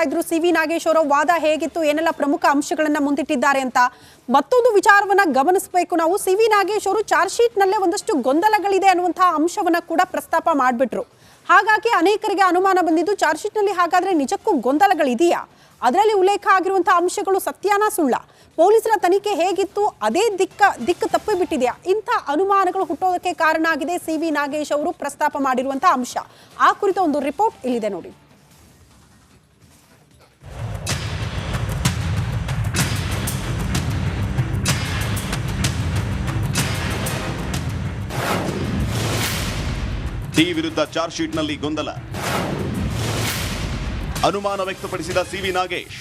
ಇದ್ರು ಸಿ.ವಿ. ನಾಗೇಶ್ ಅವರ ವಾದ ಹೇಗಿತ್ತು, ಏನೆಲ್ಲ ಪ್ರಮುಖ ಅಂಶಗಳನ್ನ ಮುಂದಿಟ್ಟಿದ್ದಾರೆ ಅಂತ. ಮತ್ತೊಂದು ವಿಚಾರವನ್ನ ಗಮನಿಸಬೇಕು ನಾವು. ಸಿ.ವಿ. ನಾಗೇಶ್ ಅವರು ಚಾರ್ಜ್ ಶೀಟ್ ನಲ್ಲೇ ಒಂದಷ್ಟು ಗೊಂದಲಗಳಿದೆ ಅನ್ನುವಂತಹ ಅಂಶವನ್ನ ಕೂಡ ಪ್ರಸ್ತಾಪ ಮಾಡಿಬಿಟ್ರು. ಹಾಗಾಗಿ ಅನೇಕರಿಗೆ ಅನುಮಾನ ಬಂದಿದ್ದು ಚಾರ್ಜ್ ಶೀಟ್ ನಲ್ಲಿ ಹಾಗಾದ್ರೆ ನಿಜಕ್ಕೂ ಗೊಂದಲಗಳಿದೆಯಾ, ಅದರಲ್ಲಿ ಉಲ್ಲೇಖ ಆಗಿರುವಂತಹ ಅಂಶಗಳು ಸತ್ಯನಾ ಸುಳ್ಳ, ಪೊಲೀಸರ ತನಿಖೆ ಹೇಗಿತ್ತು ಅದೇ ದಿಕ್ಕು ತಪ್ಪಿಬಿಟ್ಟಿದೆಯಾ, ಇಂಥ ಅನುಮಾನಗಳು ಹುಟ್ಟೋದಕ್ಕೆ ಕಾರಣ ಆಗಿದೆ ಸಿ.ವಿ. ನಾಗೇಶ್ ಅವರು ಪ್ರಸ್ತಾಪ ಮಾಡಿರುವಂತಹ ಅಂಶ. ಆ ಕುರಿತ ಒಂದು ರಿಪೋರ್ಟ್ ಇಲ್ಲಿದೆ ನೋಡಿ. ಡಿ ವಿರುದ್ಧ ಚಾರ್ಜ್ ಶೀಟ್ನಲ್ಲಿ ಗೊಂದಲ, ಅನುಮಾನ ವ್ಯಕ್ತಪಡಿಸಿದ ಸಿ.ವಿ. ನಾಗೇಶ್.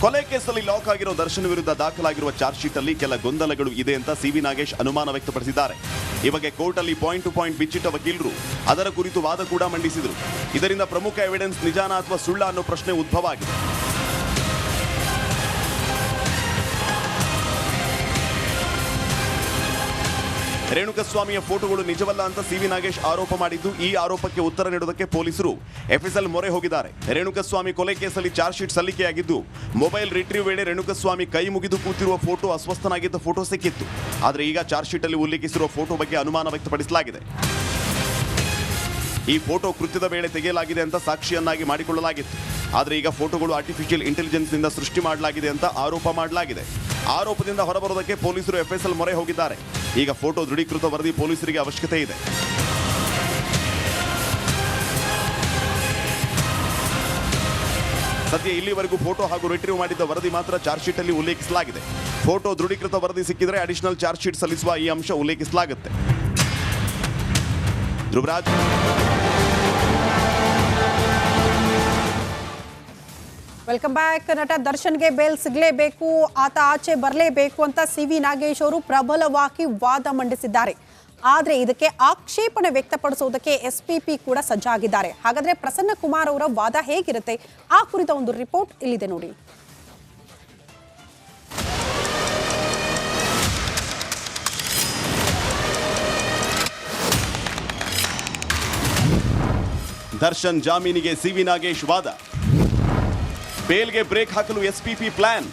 ಕೊಲೆ ಕೇಸಲ್ಲಿ ಲಾಕ್ ಆಗಿರೋ ದರ್ಶನ್ ವಿರುದ್ಧ ದಾಖಲಾಗಿರುವ ಚಾರ್ಜ್ ಶೀಟ್ ಅಲ್ಲಿ ಕೆಲ ಗೊಂದಲಗಳು ಇದೆ ಅಂತ ಸಿ.ವಿ. ನಾಗೇಶ್ ಅನುಮಾನ ವ್ಯಕ್ತಪಡಿಸಿದ್ದಾರೆ. ಈ ಬಗ್ಗೆ ಕೋರ್ಟ್ ಅಲ್ಲಿ ಪಾಯಿಂಟ್ ಟು ಪಾಯಿಂಟ್ ಬಿಚ್ಚಿಟ್ಟ ವಕೀಲರು ಅದರ ಕುರಿತು ವಾದ ಕೂಡ ಮಂಡಿಸಿದರು. ಇದರಿಂದ ಪ್ರಮುಖ ಎವಿಡೆನ್ಸ್ ನಿಜಾನ ಅಥವಾ ಸುಳ್ಳ ಅನ್ನೋ ಪ್ರಶ್ನೆ ಉದ್ಭವ ಆಗಿದೆ. ರೇಣುಕಸ್ವಾಮಿಯ ಫೋಟೋಗಳು ನಿಜವಲ್ಲ ಅಂತ ಸಿ.ವಿ. ನಾಗೇಶ್ ಆರೋಪ ಮಾಡಿದ್ದು, ಈ ಆರೋಪಕ್ಕೆ ಉತ್ತರ ನೀಡುವುದಕ್ಕೆ ಪೊಲೀಸರು ಎಫ್ಎಸ್ಎಲ್ ಮೊರೆ ಹೋಗಿದ್ದಾರೆ. ರೇಣುಕಸ್ವಾಮಿ ಕೊಲೆ ಕೇಸಲ್ಲಿ ಚಾರ್ಜ್ ಶೀಟ್ ಸಲ್ಲಿಕೆಯಾಗಿದ್ದು, ಮೊಬೈಲ್ ರಿಟ್ರೀವ್ ವೇಳೆ ರೇಣುಕಸ್ವಾಮಿ ಕೈ ಮುಗಿದು ಕೂತಿರುವ ಫೋಟೋ, ಅಸ್ವಸ್ಥನಾಗಿದ್ದ ಫೋಟೋ ಸಿಕ್ಕಿತ್ತು. ಆದರೆ ಈಗ ಚಾರ್ಜ್ ಶೀಟ್ ಅಲ್ಲಿ ಉಲ್ಲೇಖಿಸಿರುವ ಫೋಟೋ ಬಗ್ಗೆ ಅನುಮಾನ ವ್ಯಕ್ತಪಡಿಸಲಾಗಿದೆ. ಈ ಫೋಟೋ ಕೃತ್ಯದ ವೇಳೆ ತೆಗೆಯಲಾಗಿದೆ ಅಂತ ಸಾಕ್ಷಿಯನ್ನಾಗಿ ಮಾಡಿಕೊಳ್ಳಲಾಗಿತ್ತು. ಆದರೆ ಈಗ ಫೋಟೋಗಳು ಆರ್ಟಿಫಿಷಿಯಲ್ ಇಂಟೆಲಿಜೆನ್ಸ್ ನಿಂದ ಸೃಷ್ಟಿ ಮಾಡಲಾಗಿದೆ ಅಂತ ಆರೋಪ ಮಾಡಲಾಗಿದೆ. ಆರೋಪದಿಂದ ಹೊರಬರೋದಕ್ಕೆ ಪೊಲೀಸರು ಎಫ್ಎಸ್ಎಲ್ ಮೊರೆ ಹೋಗಿದ್ದಾರೆ. ಈಗ ಫೋಟೋ ದೃಢೀಕೃತ ವರದಿ ಪೊಲೀಸರಿಗೆ ಅವಶ್ಯಕತೆ ಇದೆ. ಸದ್ಯ ಇಲ್ಲಿವರೆಗೂ ಫೋಟೋ ಹಾಗೂ ರಿಟ್ರೀವ್ ಮಾಡಿದ್ದ ವರದಿ ಮಾತ್ರ ಚಾರ್ಜ್ ಶೀಟ್ ಅಲ್ಲಿ ಉಲ್ಲೇಖಿಸಲಾಗಿದೆ. ಫೋಟೋ ದೃಢೀಕೃತ ವರದಿ ಸಿಕ್ಕಿದ್ರೆ ಅಡಿಷನಲ್ ಚಾರ್ಜ್ ಶೀಟ್ ಸಲ್ಲಿಸುವ ಈ ಅಂಶ ಉಲ್ಲೇಖಿಸಲಾಗುತ್ತೆ. ಧ್ರುವರಾಜ್. Welcome back. ನಟ ದರ್ಶನ್ಗೆ ಬೇಲ್ ಸಿಗಲೇಬೇಕು, ಆತ ಆಚೆ ಬರಲೇಬೇಕು ಅಂತ ಸಿ.ವಿ. ನಾಗೇಶ್ ಅವರು ಪ್ರಬಲವಾಗಿ ವಾದ ಮಂಡಿಸಿದ್ದಾರೆ. ಆದರೆ ಇದಕ್ಕೆ ಆಕ್ಷೇಪಣೆ ವ್ಯಕ್ತಪಡಿಸುವುದಕ್ಕೆ ಎಸ್ಪಿಪಿ ಕೂಡ ಸಜ್ಜಾಗಿದ್ದಾರೆ. ಹಾಗಾದ್ರೆ ಪ್ರಸನ್ನ ಕುಮಾರ್ ಅವರ ವಾದ ಹೇಗಿರುತ್ತೆ, ಆ ಕುರಿತ ಒಂದು ರಿಪೋರ್ಟ್ ಇಲ್ಲಿದೆ ನೋಡಿ. ದರ್ಶನ್ ಜಾಮೀನಿಗೆ ಸಿ.ವಿ. ನಾಗೇಶ್ ವಾದ, ಬೇಲ್ಗೆ ಬ್ರೇಕ್ ಹಾಕಲು ಎಸ್ಪಿಪಿ ಪ್ಲಾನ್.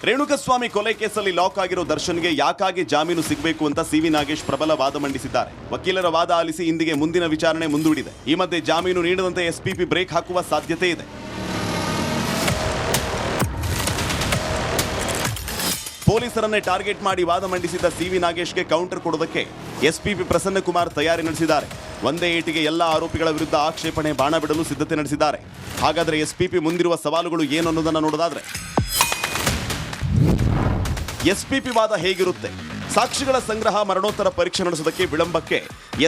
ರೇಣುಕಸ್ವಾಮಿ ಕೊಲೆ ಕೇಸಲ್ಲಿ ಲಾಕ್ ಆಗಿರೋ ದರ್ಶನ್ಗೆ ಯಾಕಾಗಿ ಜಾಮೀನು ಸಿಗಬೇಕು ಅಂತ ಸಿ.ವಿ. ನಾಗೇಶ್ ಪ್ರಬಲ ವಾದ ಮಂಡಿಸಿದ್ದಾರೆ. ವಕೀಲರ ವಾದ ಆಲಿಸಿ ಇಂದಿಗೆ ಮುಂದಿನ ವಿಚಾರಣೆ ಮುಂದೂಡಿದೆ. ಈ ಮಧ್ಯೆ ಜಾಮೀನು ನೀಡದಂತೆ ಎಸ್ಪಿಪಿ ಬ್ರೇಕ್ ಹಾಕುವ ಸಾಧ್ಯತೆ ಇದೆ. ಪೊಲೀಸರನ್ನೇ ಟಾರ್ಗೆಟ್ ಮಾಡಿ ವಾದ ಮಂಡಿಸಿದ ಸಿ.ವಿ. ನಾಗೇಶ್ಗೆ ಕೌಂಟರ್ ಕೊಡೋದಕ್ಕೆ ಎಸ್ಪಿಪಿ ಪ್ರಸನ್ನ ಕುಮಾರ್ ತಯಾರಿ ನಡೆಸಿದ್ದಾರೆ. ಒಂದೇ ಏಟಿಗೆ ಎಲ್ಲ ಆರೋಪಿಗಳ ವಿರುದ್ಧ ಆಕ್ಷೇಪಣೆ ಬಾಣ ಬಿಡಲು ಸಿದ್ಧತೆ ನಡೆಸಿದ್ದಾರೆ. ಹಾಗಾದರೆ ಎಸ್ಪಿಪಿ ಮುಂದಿರುವ ಸವಾಲುಗಳು ಏನು ಅನ್ನೋದನ್ನು ನೋಡೋದಾದ್ರೆ, ಎಸ್ಪಿಪಿ ವಾದ ಹೇಗಿರುತ್ತೆ? ಸಾಕ್ಷಿಗಳ ಸಂಗ್ರಹ, ಮರಣೋತ್ತರ ಪರೀಕ್ಷೆ ನಡೆಸೋದಕ್ಕೆ ವಿಳಂಬಕ್ಕೆ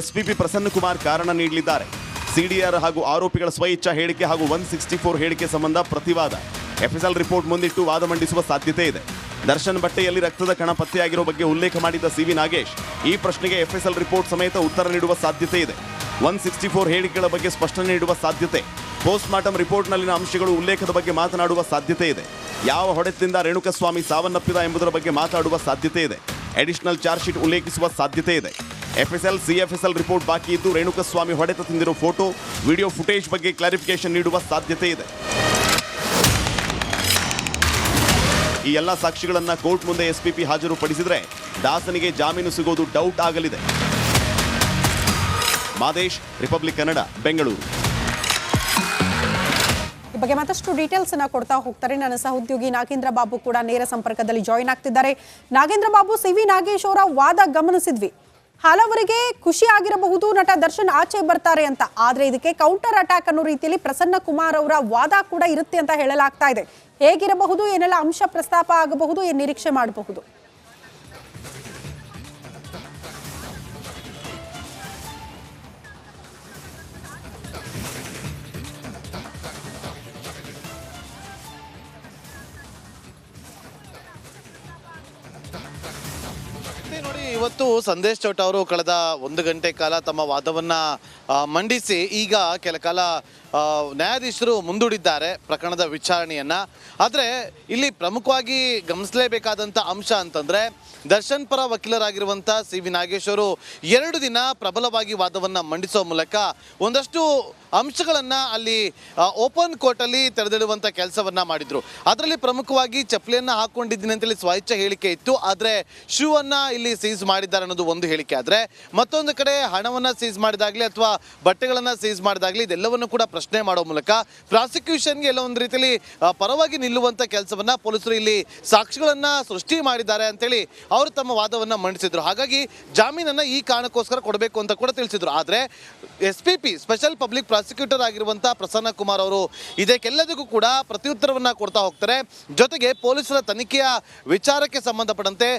ಎಸ್ಪಿಪಿ ಪ್ರಸನ್ನ ಕುಮಾರ್ ಕಾರಣ ನೀಡಲಿದ್ದಾರೆ. ಸಿಡಿಆರ್ ಹಾಗೂ ಆರೋಪಿಗಳ ಸ್ವಇಚ್ಛಾ ಹೇಳಿಕೆ ಹಾಗೂ 164 ಹೇಳಿಕೆ ಸಂಬಂಧ ಪ್ರತಿವಾದ, ಎಫ್ಎಸ್ಎಲ್ ರಿಪೋರ್ಟ್ ಮುಂದಿಟ್ಟು ವಾದ ಮಂಡಿಸುವ ಸಾಧ್ಯತೆ ಇದೆ. ದರ್ಶನ್ ಬಟ್ಟೆಯಲ್ಲಿ ರಕ್ತದ ಕಣ ಪತ್ತೆಯಾಗಿರೋ ಬಗ್ಗೆ ಉಲ್ಲೇಖ ಮಾಡಿದ್ದ ಸಿ.ವಿ. ನಾಗೇಶ್ ಈ ಪ್ರಶ್ನೆಗೆ ಎಫ್ಎಸ್ಎಲ್ ರಿಪೋರ್ಟ್ ಸಮೇತ ಉತ್ತರ ನೀಡುವ ಸಾಧ್ಯತೆ ಇದೆ. 164 ಹೇಳಿಕೆಗಳ ಬಗ್ಗೆ ಸ್ಪಷ್ಟನೆ ನೀಡುವ ಸಾಧ್ಯತೆ, ಪೋಸ್ಟ್ ಮಾರ್ಟಮ್ ರಿಪೋರ್ಟ್ನಲ್ಲಿನ ಅಂಶಗಳು ಉಲ್ಲೇಖದ ಬಗ್ಗೆ ಮಾತನಾಡುವ ಸಾಧ್ಯತೆ ಇದೆ. ಯಾವ ಹೊಡೆತದಿಂದ ರೇಣುಕಸ್ವಾಮಿ ಸಾವನ್ನಪ್ಪಿದ ಎಂಬುದರ ಬಗ್ಗೆ ಮಾತಾಡುವ ಸಾಧ್ಯತೆ ಇದೆ. ಅಡಿಷನಲ್ ಚಾರ್ಜ್ ಶೀಟ್ ಉಲ್ಲೇಖಿಸುವ ಸಾಧ್ಯತೆ ಇದೆ. ಎಫ್ಎಸ್ಎಲ್, ಸಿಎಫ್ಎಸ್ಎಲ್ ರಿಪೋರ್ಟ್ ಬಾಕಿ ಇದ್ದು ರೇಣುಕಸ್ವಾಮಿ ಹೊಡೆತ ತಿಂದಿರೋ ಫೋಟೋ, ವಿಡಿಯೋ ಫುಟೇಜ್ ಬಗ್ಗೆ ಕ್ಲಾರಿಫಿಕೇಶನ್ ನೀಡುವ ಸಾಧ್ಯತೆ ಇದೆ. ಈ ಎಲ್ಲ ಸಾಕ್ಷಿಗಳನ್ನ ಕೋರ್ಟ್ ಮುಂದೆ ಎಸ್ಪಿಪಿ ಹಾಜರುಪಡಿಸಿದ್ರೆ ದಾಸನಿಗೆ ಜಾಮೀನು ಸಿಗೋದು ಡೌಟ್ ಆಗಲಿದೆ. ಮಾದೇಶ್, ರಿಪಬ್ಲಿಕ್ ಕನ್ನಡ, ಬೆಂಗಳೂರು. ಈ ಬಗ್ಗೆ ಮತ್ತಷ್ಟು ಡೀಟೇಲ್ಸ್ ಅನ್ನ ಕೊಡ್ತಾ ಹೋಗ್ತಾರೆ ನನ್ನ ಸಹೋದ್ಯೋಗಿ ನಾಗೇಂದ್ರ ಬಾಬು ಕೂಡ ನೇರ ಸಂಪರ್ಕದಲ್ಲಿ ಜಾಯಿನ್ ಆಗ್ತಿದ್ದಾರೆ. ನಾಗೇಂದ್ರ ಬಾಬು, ಸಿ.ವಿ. ನಾಗೇಶ್ ಅವರ ವಾದ ಗಮನಿಸಿದ್ವಿ. ಹಲವರಿಗೆ ಖುಷಿ ಆಗಿರಬಹುದು ನಟ ದರ್ಶನ್ ಆಚೆ ಬರ್ತಾರೆ ಅಂತ, ಆದ್ರೆ ಇದಕ್ಕೆ ಕೌಂಟರ್ ಅಟ್ಯಾಕ್ ಅನ್ನೋ ರೀತಿಯಲ್ಲಿ ಪ್ರಸನ್ನ ಕುಮಾರ್ ಅವರ ವಾದ ಕೂಡ ಇರುತ್ತೆ ಅಂತ ಹೇಳಲಾಗ್ತಾ ಇದೆ. ಹೇಗಿರಬಹುದು, ಏನೆಲ್ಲ ಅಂಶ ಪ್ರಸ್ತಾಪ ಆಗಬಹುದು, ಏನ್ ನಿರೀಕ್ಷೆ ಮಾಡಬಹುದು? ನೋಡಿ, ಇವತ್ತು ಸಂದೇಶ್ ಚೌಟ ಅವರು ಕಳೆದ 1 ಗಂಟೆ ಕಾಲ ತಮ್ಮ ವಾದವನ್ನ ಮಂಡಿಸಿ ಈಗ ಕೆಲ ಕಾಲ ನ್ಯಾಯಾಧೀಶರು ಮುಂದೂಡಿದ್ದಾರೆ ಪ್ರಕರಣದ ವಿಚಾರಣೆಯನ್ನ. ಆದರೆ ಇಲ್ಲಿ ಪ್ರಮುಖವಾಗಿ ಗಮನಿಸಲೇಬೇಕಾದಂಥ ಅಂಶ ಅಂತಂದ್ರೆ ದರ್ಶನ್ ಪರ ವಕೀಲರಾಗಿರುವಂಥ ಸಿ.ವಿ. ನಾಗೇಶ್ ಅವರು 2 ದಿನ ಪ್ರಬಲವಾಗಿ ವಾದವನ್ನ ಮಂಡಿಸುವ ಮೂಲಕ ಒಂದಷ್ಟು ಅಂಶಗಳನ್ನ ಅಲ್ಲಿ ಓಪನ್ ಕೋರ್ಟಲ್ಲಿ ತೆರೆದಿಡುವಂಥ ಕೆಲಸವನ್ನ ಮಾಡಿದ್ರು. ಅದರಲ್ಲಿ ಪ್ರಮುಖವಾಗಿ ಚಪ್ಪಲಿಯನ್ನ ಹಾಕೊಂಡಿದ್ದೀನಿ ಅಂತೇಳಿ ಸ್ವಇಚ್ಛೆ ಹೇಳಿಕೆ ಇತ್ತು. ಆದರೆ ಶೂ ಅನ್ನ ಇಲ್ಲಿ ಸೀಸ್ ಮಾಡಿದ್ದಾರೆ ಅನ್ನೋದು ಒಂದು ಹೇಳಿಕೆ. ಆದರೆ ಮತ್ತೊಂದು ಕಡೆ ಹಣವನ್ನ ಸೀಸ್ ಮಾಡಿದಾಗಲಿ ಅಥವಾ ಬಟ್ಟೆಗಳನ್ನ ಸೀಸ್ ಮಾಡಿದಾಗಲಿ ಇದೆಲ್ಲವನ್ನು ಕೂಡ ಪ್ರಶ್ನೆ ಮಾಡೋ ಮೂಲಕ ಪ್ರಾಸಿಕ್ಯೂಷನ್ಗೆ ಎಲ್ಲ ಒಂದು ರೀತಿಯಲ್ಲಿ ಪರವಾಗಿ ನಿಲ್ಲುವಂಥ ಕೆಲಸವನ್ನ ಪೊಲೀಸರು ಇಲ್ಲಿ ಸಾಕ್ಷಿಗಳನ್ನ ಸೃಷ್ಟಿ ಮಾಡಿದ್ದಾರೆ ಅಂತೇಳಿ ಅವರು ತಮ್ಮ ವಾದವನ್ನ ಮಂಡಿಸಿದ್ರು. ಹಾಗಾಗಿ ಜಾಮೀನನ್ನ ಈ ಕಾರಣಕ್ಕೋಸ್ಕರ ಕೊಡಬೇಕು ಅಂತ ಕೂಡ ತಿಳಿಸಿದ್ರು. ಆದರೆ SPP ಸ್ಪೆಷಲ್ ಪಬ್ಲಿಕ್ ಪ್ರಾಸಿಕ್ಯೂಟರ್ ಆಗಿರುವಂಥ ಪ್ರಸನ್ನ ಕುಮಾರ್ ಅವರು ಇದಕ್ಕೆಲ್ಲದಕ್ಕೂ ಕೂಡ ಪ್ರತ್ಯುತ್ತರವನ್ನ ಕೊಡ್ತಾ ಹೋಗ್ತಾರೆ. ಜೊತೆಗೆ ಪೊಲೀಸರ ತನಿಖೆಯ ವಿಚಾರಕ್ಕೆ ಸಂಬಂಧಪಟ್ಟಂತೆ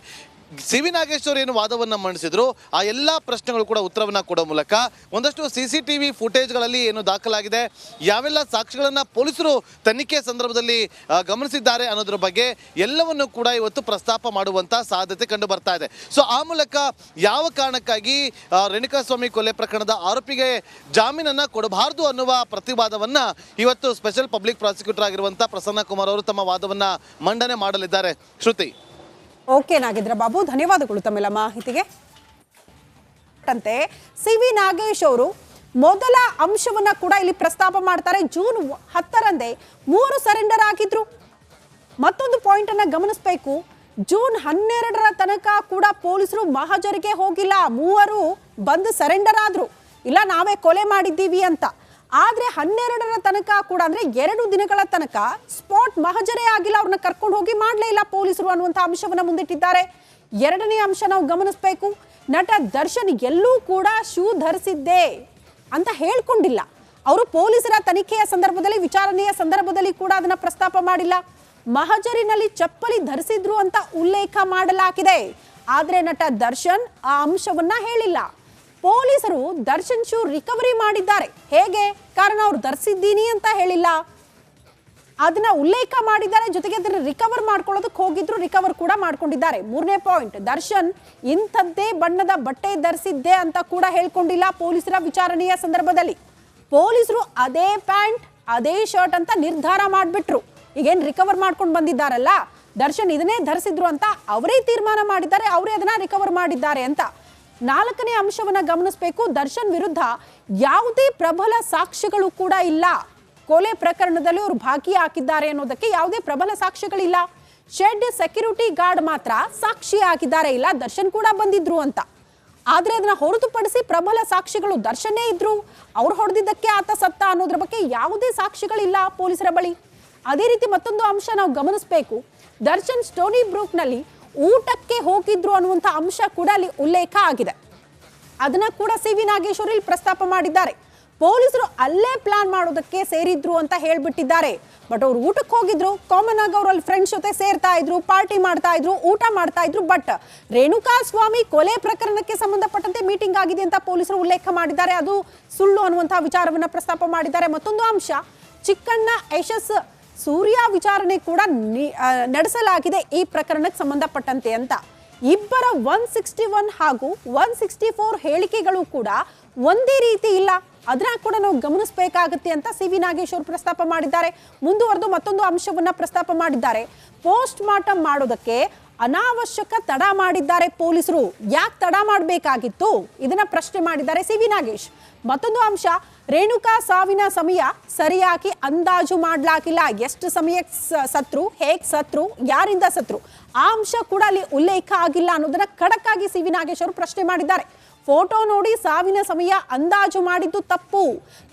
ಸಿ.ವಿ. ನಾಗೇಶ್ ಅವರು ಏನು ವಾದವನ್ನು ಮಂಡಿಸಿದ್ರು ಆ ಎಲ್ಲ ಪ್ರಶ್ನೆಗಳು ಕೂಡ ಉತ್ತರವನ್ನ ಕೊಡೋ ಮೂಲಕ ಒಂದಷ್ಟು CCTV ಫುಟೇಜ್ಗಳಲ್ಲಿ ಏನು ದಾಖಲಾಗಿದೆ, ಯಾವೆಲ್ಲ ಸಾಕ್ಷಿಗಳನ್ನು ಪೊಲೀಸರು ತನಿಖೆ ಸಂದರ್ಭದಲ್ಲಿ ಗಮನಿಸಿದ್ದಾರೆ ಅನ್ನೋದ್ರ ಬಗ್ಗೆ ಎಲ್ಲವನ್ನು ಕೂಡ ಇವತ್ತು ಪ್ರಸ್ತಾಪ ಮಾಡುವಂಥ ಸಾಧ್ಯತೆ ಕಂಡು ಬರ್ತಾ ಇದೆ. ಸೊ ಆ ಮೂಲಕ ಯಾವ ಕಾರಣಕ್ಕಾಗಿ ರೇಣುಕಾಸ್ವಾಮಿ ಕೊಲೆ ಪ್ರಕರಣದ ಆರೋಪಿಗೆ ಜಾಮೀನನ್ನು ಕೊಡಬಾರದು ಅನ್ನುವ ಪ್ರತಿವಾದವನ್ನ ಇವತ್ತು ಸ್ಪೆಷಲ್ ಪಬ್ಲಿಕ್ ಪ್ರಾಸಿಕ್ಯೂಟರ್ ಆಗಿರುವಂಥ ಪ್ರಸನ್ನ ಕುಮಾರ್ ಅವರು ತಮ್ಮ ವಾದವನ್ನ ಮಂಡನೆ ಮಾಡಲಿದ್ದಾರೆ. ಶ್ರುತಿ. ಓಕೆ ನಾಗೇಂದ್ರ ಬಾಬು, ಧನ್ಯವಾದಗಳು ತಮ್ಮೆಲ್ಲ ಮಾಹಿತಿಗೆ. ಸಿ.ವಿ. ನಾಗೇಶ್ ಅವರು ಮೊದಲ ಅಂಶವನ್ನ ಕೂಡ ಇಲ್ಲಿ ಪ್ರಸ್ತಾಪ ಮಾಡ್ತಾರೆ. ಜೂನ್ 10ರಂದೇ 3 ಸರೆಂಡರ್ ಆಗಿದ್ರು. ಮತ್ತೊಂದು ಪಾಯಿಂಟ್ ಅನ್ನ ಗಮನಿಸಬೇಕು, ಜೂನ್ 12ರ ತನಕ ಕೂಡ ಪೊಲೀಸರು ಮಹಜರಿಗೆ ಹೋಗಿಲ್ಲ. 3 ಬಂದು ಸರೆಂಡರ್ ಆದ್ರು, ಇಲ್ಲ ನಾವೇ ಕೊಲೆ ಮಾಡಿದ್ದೀವಿ ಅಂತ. ಆದ್ರೆ 12ರ ತನಕ ಕೂಡ ಅಂದ್ರೆ 2 ದಿನಗಳ ತನಕ ಸ್ಪಾಟ್ ಮಹಜರೇ ಆಗಿಲ್ಲ, ಅವ್ರನ್ನ ಕರ್ಕೊಂಡು ಹೋಗಿ ಮಾಡ್ಲೇ ಇಲ್ಲ ಪೊಲೀಸರು ಅನ್ನುವಂಥ ಅಂಶವನ್ನ ಮುಂದಿಟ್ಟಿದ್ದಾರೆ. 2ನೇ ಅಂಶ ನಾವು ಗಮನಿಸಬೇಕು, ನಟ ದರ್ಶನ್ ಎಲ್ಲೂ ಕೂಡ ಶೂ ಧರಿಸಿದ್ದೆ ಅಂತ ಹೇಳ್ಕೊಂಡಿಲ್ಲ. ಅವರು ಪೊಲೀಸರ ತನಿಖೆಯ ಸಂದರ್ಭದಲ್ಲಿ ವಿಚಾರಣೆಯ ಸಂದರ್ಭದಲ್ಲಿ ಕೂಡ ಅದನ್ನ ಪ್ರಸ್ತಾಪ ಮಾಡಿಲ್ಲ. ಮಹಜರಿನಲ್ಲಿ ಚಪ್ಪಲಿ ಧರಿಸಿದ್ರು ಅಂತ ಉಲ್ಲೇಖ ಮಾಡಲಾಗಿದೆ. ಆದ್ರೆ ನಟ ದರ್ಶನ್ ಆ ಅಂಶವನ್ನ ಹೇಳಿಲ್ಲ. ಪೊಲೀಸರು ದರ್ಶನ್ ಶೂ ರಿಕವರಿ ಮಾಡಿದ್ದಾರೆ. ಹೇಗೆ? ಕಾರಣ ಅವ್ರು ಧರಿಸಿದ್ದೀನಿ ಅಂತ ಹೇಳಿಲ್ಲ, ಅದನ್ನ ಉಲ್ಲೇಖ ಮಾಡಿದ್ದಾರೆ. ಜೊತೆಗೆ ಅದನ್ನ ರಿಕವರ್ ಮಾಡ್ಕೊಳ್ಳೋದಕ್ಕೆ ಹೋಗಿದ್ರು, ರಿಕವರ್ ಕೂಡ ಮಾಡ್ಕೊಂಡಿದ್ದಾರೆ. 3ನೇ ಪಾಯಿಂಟ್, ದರ್ಶನ್ ಇಂಥದ್ದೇ ಬಣ್ಣದ ಬಟ್ಟೆ ಧರಿಸಿದ್ದೆ ಅಂತ ಕೂಡ ಹೇಳ್ಕೊಂಡಿಲ್ಲ ಪೊಲೀಸರ ವಿಚಾರಣೆಯ ಸಂದರ್ಭದಲ್ಲಿ. ಪೊಲೀಸರು ಅದೇ ಪ್ಯಾಂಟ್ ಅದೇ ಶರ್ಟ್ ಅಂತ ನಿರ್ಧಾರ ಮಾಡಿಬಿಟ್ರು. ಈಗೇನು ರಿಕವರ್ ಮಾಡ್ಕೊಂಡು ಬಂದಿದ್ದಾರಲ್ಲ, ದರ್ಶನ್ ಇದನ್ನೇ ಧರಿಸಿದ್ರು ಅಂತ ಅವರೇ ತೀರ್ಮಾನ ಮಾಡಿದ್ದಾರೆ, ಅವರೇ ಅದನ್ನ ರಿಕವರ್ ಮಾಡಿದ್ದಾರೆ ಅಂತ. 4ನೇ ಅಂಶವನ್ನ ಗಮನಿಸಬೇಕು, ದರ್ಶನ್ ವಿರುದ್ಧ ಯಾವುದೇ ಪ್ರಬಲ ಸಾಕ್ಷ್ಯಗಳು ಕೂಡ ಇಲ್ಲ. ಕೊಲೆ ಪ್ರಕರಣದಲ್ಲಿ ಅವರು ಭಾಗಿಯಾಗಿದ್ದಾರೆ ಅನ್ನೋದಕ್ಕೆ ಯಾವುದೇ ಪ್ರಬಲ ಸಾಕ್ಷ್ಯಗಳಿಲ್ಲ. ಶೆಡ್ ಸೆಕ್ಯೂರಿಟಿ ಗಾರ್ಡ್ ಮಾತ್ರ ಸಾಕ್ಷಿ ಆಗಿದ್ದಾರೆ, ಇಲ್ಲ ದರ್ಶನ್ ಕೂಡ ಬಂದಿದ್ರು ಅಂತ. ಆದ್ರೆ ಅದನ್ನ ಹೊರತುಪಡಿಸಿ ಪ್ರಬಲ ಸಾಕ್ಷಿಗಳು ದರ್ಶನೇ ಇದ್ರು, ಅವ್ರು ಹೊಡೆದಿದ್ದಕ್ಕೆ ಆತ ಸತ್ತ ಅನ್ನೋದ್ರ ಬಗ್ಗೆ ಯಾವುದೇ ಸಾಕ್ಷಿಗಳಿಲ್ಲ ಪೊಲೀಸರ ಬಳಿ. ಅದೇ ರೀತಿ ಮತ್ತೊಂದು ಅಂಶ ನಾವು ಗಮನಿಸಬೇಕು, ದರ್ಶನ್ ಸ್ಟೋನಿ ಬ್ರೂಕ್ನಲ್ಲಿ ಊಟಕ್ಕೆ ಹೋಗಿದ್ರು ಅನ್ನುವಂಥ ಅಂಶ ಕೂಡ ಅಲ್ಲಿ ಉಲ್ಲೇಖ ಆಗಿದೆ. ಅದನ್ನ ಕೂಡ ಸಿ.ವಿ. ನಾಗೇಶ್ ಅವರು ಇಲ್ಲಿ ಪ್ರಸ್ತಾಪ ಮಾಡಿದ್ದಾರೆ. ಪೊಲೀಸರು ಅಲ್ಲೇ ಪ್ಲಾನ್ ಮಾಡೋದಕ್ಕೆ ಸೇರಿದ್ರು ಅಂತ ಹೇಳ್ಬಿಟ್ಟಿದ್ದಾರೆ. ಬಟ್ ಅವ್ರು ಊಟಕ್ಕೆ ಹೋಗಿದ್ರು, ಕಾಮನ್ ಆಗಿ ಅವ್ರು ಅಲ್ಲಿ ಫ್ರೆಂಡ್ಸ್ ಜೊತೆ ಸೇರ್ತಾ ಇದ್ರು, ಪಾರ್ಟಿ ಮಾಡ್ತಾ ಇದ್ರು, ಊಟ ಮಾಡ್ತಾ ಇದ್ರು. ಬಟ್ ರೇಣುಕಾಸ್ವಾಮಿ ಕೊಲೆ ಪ್ರಕರಣಕ್ಕೆ ಸಂಬಂಧಪಟ್ಟಂತೆ ಮೀಟಿಂಗ್ ಆಗಿದೆ ಅಂತ ಪೊಲೀಸರು ಉಲ್ಲೇಖ ಮಾಡಿದ್ದಾರೆ. ಅದು ಸುಳ್ಳು ಅನ್ನುವಂತಹ ವಿಚಾರವನ್ನ ಪ್ರಸ್ತಾಪ ಮಾಡಿದ್ದಾರೆ. ಮತ್ತೊಂದು ಅಂಶ, ಚಿಕ್ಕಣ್ಣ ಯಶಸ್ ಸೂರ್ಯ ವಿಚಾರಣೆ ಕೂಡ ನಡೆಸಲಾಗಿದೆ ಈ ಪ್ರಕರಣಕ್ಕೆ ಸಂಬಂಧಪಟ್ಟಂತೆ ಅಂತ. ಇಬ್ಬರ 161 ಹಾಗೂ 164 ಹೇಳಿಕೆಗಳು ಕೂಡ ಒಂದೇ ರೀತಿ ಇಲ್ಲ, ಅದನ್ನ ಕೂಡ ನಾವು ಗಮನಿಸಬೇಕಾಗುತ್ತೆ ಅಂತ ಸಿ.ವಿ. ನಾಗೇಶ್ ಅವರು ಪ್ರಸ್ತಾಪ ಮಾಡಿದ್ದಾರೆ. ಮುಂದುವರೆದು ಮತ್ತೊಂದು ಅಂಶವನ್ನ ಪ್ರಸ್ತಾಪ ಮಾಡಿದ್ದಾರೆ, ಪೋಸ್ಟ್ ಮಾರ್ಟಮ್ ಮಾಡೋದಕ್ಕೆ ಅನಾವಶ್ಯಕ ತಡ ಮಾಡಿದ್ದಾರೆ ಪೊಲೀಸರು. ಯಾಕೆ ತಡ ಮಾಡಬೇಕಾಗಿತ್ತು ಇದನ್ನ ಪ್ರಶ್ನೆ ಮಾಡಿದ್ದಾರೆ ಸಿ.ವಿ. ನಾಗೇಶ್. ಮತ್ತೊಂದು ಅಂಶ, ರೇಣುಕಾ ಸಾವಿನ ಸಮಯ ಸರಿಯಾಗಿ ಅಂದಾಜು ಮಾಡಲಾಗಿಲ್ಲ. ಎಷ್ಟು ಸಮಯಕ್ಕೆ ಸತ್ರು, ಹೇಗೆ ಸತ್ರು, ಯಾರಿಂದ ಸತ್ರು, ಆ ಅಂಶ ಕೂಡ ಅಲ್ಲಿ ಉಲ್ಲೇಖ ಆಗಿಲ್ಲ ಅನ್ನೋದನ್ನ ಖಡಕ್ ಆಗಿ ಸಿ.ವಿ. ನಾಗೇಶ್ ಅವರು ಪ್ರಶ್ನೆ ಮಾಡಿದ್ದಾರೆ. ಫೋಟೋ ನೋಡಿ ಸಾವಿನ ಸಮಯ ಅಂದಾಜು ಮಾಡಿದ್ದು ತಪ್ಪು,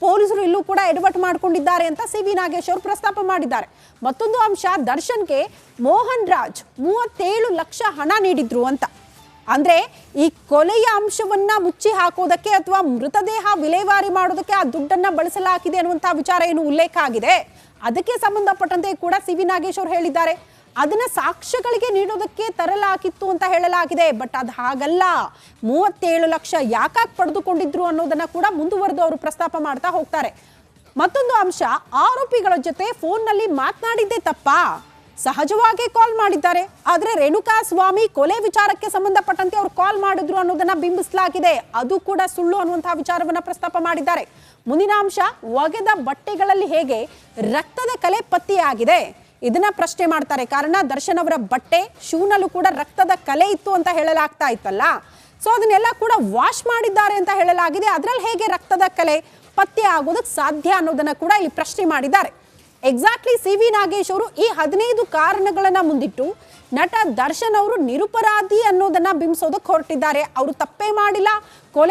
ಪೊಲೀಸರು ಇಲ್ಲೂ ಕೂಡ ಎಡವಟ್ಟು ಮಾಡಿಕೊಂಡಿದ್ದಾರೆ ಅಂತ ಸಿ.ವಿ. ನಾಗೇಶ್ ಅವರು ಪ್ರಸ್ತಾಪ ಮಾಡಿದ್ದಾರೆ. ಮತ್ತೊಂದು ಅಂಶ, ದರ್ಶನ್ಗೆ ಮೋಹನ್ ರಾಜ್ 37 ಲಕ್ಷ ಹಣ ನೀಡಿದ್ರು ಅಂತ. ಅಂದ್ರೆ ಈ ಕೊಲೆಯ ಅಂಶವನ್ನ ಮುಚ್ಚಿ ಹಾಕೋದಕ್ಕೆ ಅಥವಾ ಮೃತದೇಹ ವಿಲೇವಾರಿ ಮಾಡೋದಕ್ಕೆ ಆ ದುಡ್ಡನ್ನ ಬಳಸಲಾಗಿದೆ ಅನ್ನುವಂತಹ ವಿಚಾರ ಏನು ಉಲ್ಲೇಖ ಆಗಿದೆ, ಅದಕ್ಕೆ ಸಂಬಂಧಪಟ್ಟಂತೆ ಕೂಡ ಸಿ.ವಿ. ನಾಗೇಶ್ ಅವರು ಹೇಳಿದ್ದಾರೆ. ಅದನ್ನ ಸಾಕ್ಷ್ಯಗಳಿಗೆ ನೀಡೋದಕ್ಕೆ ತರಲಾಗಿತ್ತು ಅಂತ ಹೇಳಲಾಗಿದೆ. ಬಟ್ ಅದು ಹಾಗಲ್ಲ, 37 ಲಕ್ಷ ಯಾಕಾಗಿ ಪಡೆದುಕೊಂಡಿದ್ರು ಅನ್ನೋದನ್ನ ಕೂಡ ಮುಂದುವರೆದು ಅವರು ಪ್ರಸ್ತಾಪ ಮಾಡ್ತಾ ಹೋಗ್ತಾರೆ. ಮತ್ತೊಂದು ಅಂಶ, ಆರೋಪಿಗಳ ಜೊತೆ ಫೋನ್ನಲ್ಲಿ ಮಾತನಾಡಿದ್ದೇ ತಪ್ಪಾ? ಸಹಜವಾಗಿ ಕಾಲ್ ಮಾಡಿದ್ದಾರೆ. ಆದ್ರೆ ರೇಣುಕಾ ಸ್ವಾಮಿ ಕೊಲೆ ವಿಚಾರಕ್ಕೆ ಸಂಬಂಧಪಟ್ಟಂತೆ ಅವ್ರು ಕಾಲ್ ಮಾಡಿದ್ರು ಅನ್ನೋದನ್ನ ಬಿಂಬಿಸಲಾಗಿದೆ. ಅದು ಕೂಡ ಸುಳ್ಳು ಅನ್ನುವಂತಹ ವಿಚಾರವನ್ನ ಪ್ರಸ್ತಾಪ ಮಾಡಿದ್ದಾರೆ. ಮುಂದಿನ ಅಂಶ, ಒಗೆದ ಬಟ್ಟೆಗಳಲ್ಲಿ ಹೇಗೆ ರಕ್ತದ ಕಲೆ ಪತ್ತೆಯಾಗಿದೆ ಇದನ್ನ ಪ್ರಶ್ನೆ ಮಾಡ್ತಾರೆ. ಕಾರಣ ದರ್ಶನ್ ಅವರ ಬಟ್ಟೆ ಶೂನಲ್ಲೂ ಕೂಡ ರಕ್ತದ ಕಲೆ ಇತ್ತು ಅಂತ ಹೇಳಲಾಗ್ತಾ ಇತ್ತಲ್ಲ. ಸೊ ಅದನ್ನೆಲ್ಲ ಕೂಡ ವಾಶ್ ಮಾಡಿದ್ದಾರೆ ಅಂತ ಹೇಳಲಾಗಿದೆ. ಅದರಲ್ಲಿ ಹೇಗೆ ರಕ್ತದ ಕಲೆ ಪತ್ತೆ ಆಗೋದಕ್ಕೆ ಸಾಧ್ಯ ಅನ್ನೋದನ್ನ ಕೂಡ ಇಲ್ಲಿ ಪ್ರಶ್ನೆ ಮಾಡಿದ್ದಾರೆ. ಎಕ್ಸಾಕ್ಟ್ಲಿ ಸಿ ವಿ ನಾಗೇಶ್ ಅವರು ಈ 15 ಕಾರಣಗಳನ್ನ ಮುಂದಿಟ್ಟು ನಟ ದರ್ಶನ್ ಅವರು ನಿರಪರಾಧಿ ಅನ್ನೋದನ್ನ ಬಿಂಬಿಸೋದಕ್ಕೆ ಹೊರಟಿದ್ದಾರೆ. ಅವರು ತಪ್ಪೇ ಮಾಡಿಲ್ಲ, ಕೊಲೆ